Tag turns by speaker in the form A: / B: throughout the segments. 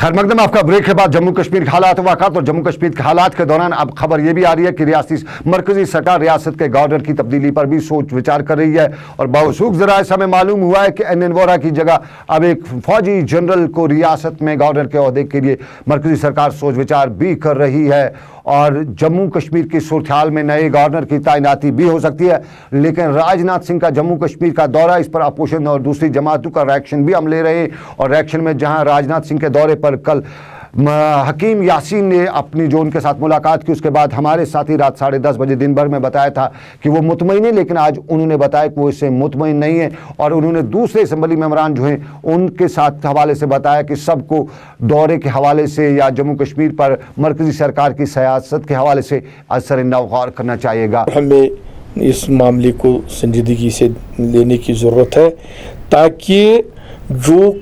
A: खैर मकदम आपका ब्रेक के बाद जम्मू कश्मीर के हालात वाक़ात और जम्मू कश्मीर के हालात के दौरान अब खबर ये भी आ रही है कि मरकजी सरकार रियासत के गवर्नर की तब्दीली पर भी सोच विचार कर रही है। और बावसूख ज़राए से हमें मालूम हुआ है कि एन वोहरा की जगह अब एक फौजी जनरल को रियासत में गवर्नर के ओहदे के लिए मरकजी सरकार सोच विचार भी कर रही है। और जम्मू कश्मीर की सूरत हाल में नए गवर्नर की तैनाती भी हो सकती है। लेकिन राजनाथ सिंह का जम्मू कश्मीर का दौरा, इस पर अपोजिशन और दूसरी जमातों का रिएक्शन भी हम ले रहे हैं। और रिएक्शन में जहां राजनाथ सिंह के दौरे पर कल हकीम यासीन ने अपनी जो उनके साथ मुलाकात की, उसके बाद हमारे साथी रात 10:30 बजे दिन भर में बताया था कि वो मुतमईन है, लेकिन आज उन्होंने बताया कि वो इससे मुतमईन नहीं है। और उन्होंने दूसरे असम्बली मेंबरान जो हैं उनके साथ हवाले से बताया कि सबको दौरे के हवाले से या जम्मू कश्मीर पर मरकजी सरकार की सियासत के हवाले से असर नौगौर करना चाहिएगा।
B: हमें इस मामले को संजीदगी से लेने की ज़रूरत है ताकि जो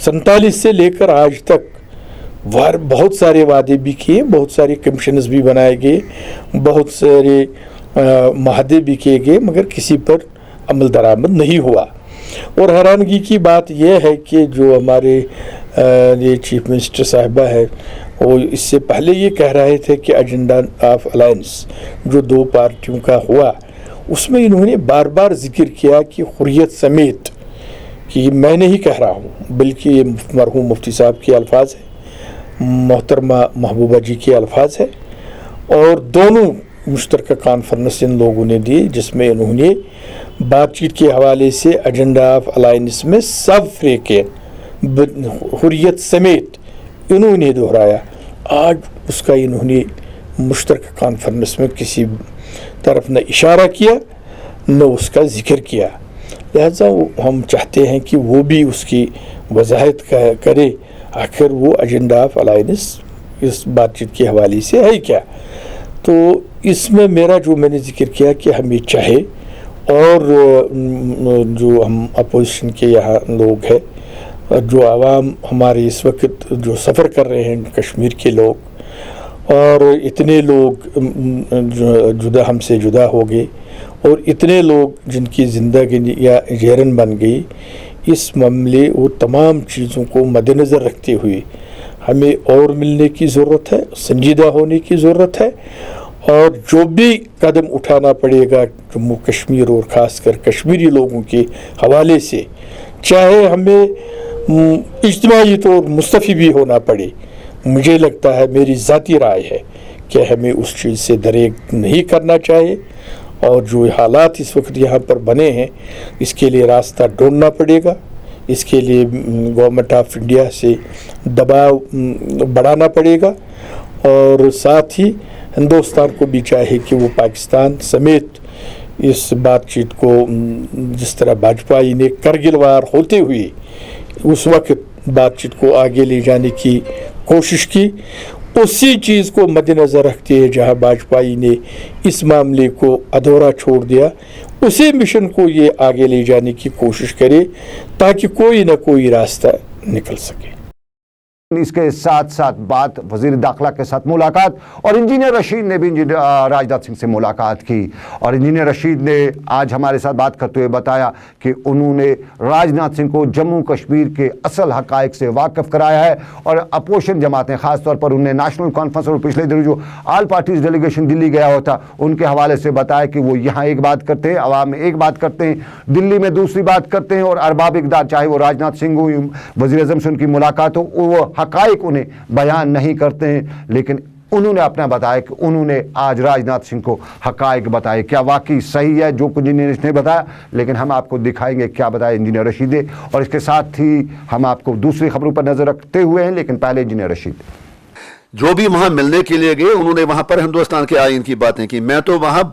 B: 47 से लेकर आज तक बहुत सारे वादे भी किए, बहुत सारे कमीशनस भी बनाए गए, बहुत सारे माहदे भी किए गए, मगर किसी पर अमल दरामद नहीं हुआ। और हैरानगी की बात यह है कि जो हमारे ये चीफ मिनिस्टर साहिबा है वो इससे पहले ये कह रहे थे कि एजेंडा ऑफ अलायंस जो दो पार्टियों का हुआ उसमें इन्होंने बार बार जिक्र किया कि हुर्रियत समेत, कि मैं नहीं कह रहा हूँ बल्कि ये मरहूम मुफ्ती साहब के अल्फाज है, मोहतरमा महबूबा जी के अल्फाज है। और दोनों मुश्तरका कॉन्फ्रेंस इन लोगों ने दी जिसमें इन्होंने बातचीत के हवाले से एजेंडा ऑफ अलायंस में सब फ्रेकें हुर्रियत समेत इन्होंने दोहराया। आज उसका इन्होंने मुश्तरका कॉन्फ्रेंस में किसी तरफ न इशारा किया न उसका जिक्र किया। लिहाजा हम चाहते हैं कि वो भी उसकी वजाहत करे आखिर वो एजेंडा ऑफ अलायंस इस बातचीत के हवाले से है क्या। तो इसमें मेरा जो मैंने जिक्र किया कि हमें चाहे और जो हम अपोजिशन के यहाँ लोग हैं, जो आवाम हमारे इस वक्त जो सफ़र कर रहे हैं कश्मीर के लोग, और इतने लोग जुदा हमसे जुदा हो गए और इतने लोग जिनकी ज़िंदगी या जहरन बन गई, इस मामले और तमाम चीज़ों को मद्देनज़र रखते हुए हमें और मिलने की ज़रूरत है, संजीदा होने की ज़रूरत है। और जो भी कदम उठाना पड़ेगा जम्मू कश्मीर और ख़ासकर कश्मीरी लोगों के हवाले से, चाहे हमें इज्तिमाई तौर मुस्तफ़ी भी होना पड़े, मुझे लगता है, मेरी ज़ाती राय है कि हमें उस चीज़ से दरेक नहीं करना चाहिए। और जो हालात इस वक्त यहाँ पर बने हैं इसके लिए रास्ता ढूंढना पड़ेगा, इसके लिए गवर्नमेंट ऑफ इंडिया से दबाव बढ़ाना पड़ेगा। और साथ ही हिंदुस्तान को भी चाहे कि वो पाकिस्तान समेत इस बातचीत को, जिस तरह वाजपेयी ने करगिल वार होते हुए उस वक्त बातचीत को आगे ले जाने की कोशिश की, उसी चीज़ को मद्देनज़र रखते हैं जहां वाजपेयी ने इस मामले को अधूरा छोड़ दिया, उसी मिशन को ये आगे ले जाने की कोशिश करे ताकि कोई ना कोई रास्ता निकल सके।
A: इसके साथ साथ बात वजीर दाखिला के साथ मुलाकात, और इंजीनियर रशीद ने भी राजनाथ सिंह से मुलाकात की। और इंजीनियर रशीद ने आज हमारे साथ बात करते हुए बताया कि उन्होंने राजनाथ सिंह को जम्मू कश्मीर के असल हकायक से वाकिफ कराया है। और अपोजिशन जमातें, ख़ासतौर पर उन्हें नेशनल कॉन्फ्रेंस और पिछले दिनों जो ऑल पार्टीज डेलीगेशन दिल्ली गया होता उनके हवाले से बताया कि वो यहाँ एक बात करते हैं, अवाम में एक बात करते हैं, दिल्ली में दूसरी बात करते हैं। और अरबाब इक़्तिदार, चाहे वो राजनाथ सिंह हो, वज़ीर आज़म से उनकी मुलाकात हो, वो हकायक उन्हें बयान नहीं करते हैं। लेकिन उन्होंने अपना बताया कि उन्होंने आज राजनाथ सिंह को हकायक बताए। क्या वाकई सही है जो कुछ इंजीनियर ने बताया? लेकिन हम आपको दिखाएंगे क्या बताया इंजीनियर रशीद ने। और इसके साथ ही हम आपको दूसरी खबरों पर नजर रखते हुए हैं, लेकिन पहले इंजीनियर रशीद
C: जो भी वहां मिलने के लिए गए उन्होंने वहां पर हिंदुस्तान के आईन की बातें की। मैं तो वहां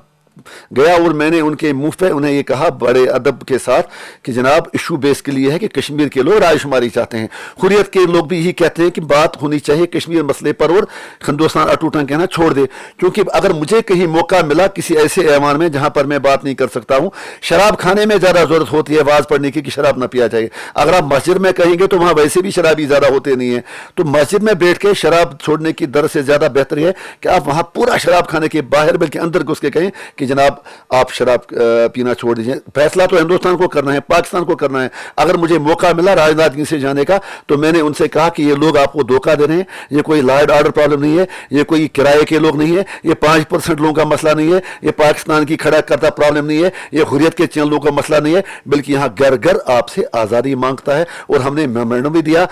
C: गया और मैंने उनके मुंह पे उन्हें ये कहा बड़े अदब के साथ कि जनाब इशू बेस के लिए है कि कश्मीर के लोग रायशुमारी चाहते हैं। हुर्रियत के लोग भी यही कहते हैं कि बात होनी चाहिए कश्मीर मसले पर और हिंदुस्तान अटूटा कहना छोड़ दे, क्योंकि अगर मुझे कहीं मौका मिला किसी ऐसे ऐवान में जहां पर मैं बात नहीं कर सकता हूं, शराब खाने में ज़्यादा ज़रूरत होती है आवाज़ पढ़ने की कि शराब ना पिया जाए। अगर आप मस्जिद में कहेंगे तो वहाँ वैसे भी शराबी ज़्यादा होते नहीं है, तो मस्जिद में बैठ के शराब छोड़ने की दर से ज़्यादा बेहतर है कि आप वहाँ पूरा शराब खाने के बाहर बल्कि अंदर घुस के कहें کہ جناب آپ شراب پینا چھوڑ دیجئے. فیصلہ تو ہندوستان کو کرنا ہے, پاکستان کو کرنا ہے. اگر مجھے موقع ملا راجناتھ سے جانے کا تو میں نے ان سے کہا کہ یہ لوگ آپ کو دھوکہ دے رہے ہیں, یہ کوئی لا اینڈ آرڈر پرابلم نہیں ہے, یہ کوئی کرائے کے لوگ نہیں ہے, یہ 5% لوگوں کا مسئلہ نہیں ہے, یہ پاکستان کی کھڑا کرتا پرابلم نہیں ہے, یہ حریت کے چند لوگوں کا مسئلہ نہیں ہے, بلکہ یہاں گھر گھر آپ سے آزادی مانگتا ہے. اور ہم نے میمورنڈم بھی دیا.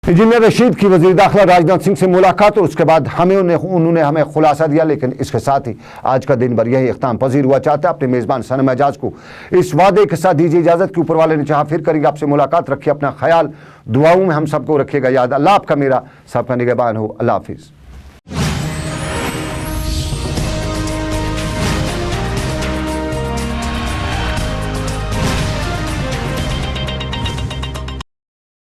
A: انجینئر رشید کی وزیر داخلہ راجناتھ سنگھ سے ملاقات اور اس کے بعد انہوں نے ہمیں خلاصہ دیا. لیکن اس کے ساتھ ہی آج کا دن بھر یہی اختتام پذیر ہوا. چاہتا ہے اپنے میزبان صنم اعجاز کو اس وعدے کے ساتھ دیجیے اجازت کہ اوپر والے نے چاہا پھر کریں گے آپ سے ملاقات. رکھیے اپنا خیال, دعاؤں میں ہم سب کو رکھیے گا یاد. اللہ آپ کا میرا سب کا نگہبان ہو. اللہ حافظ.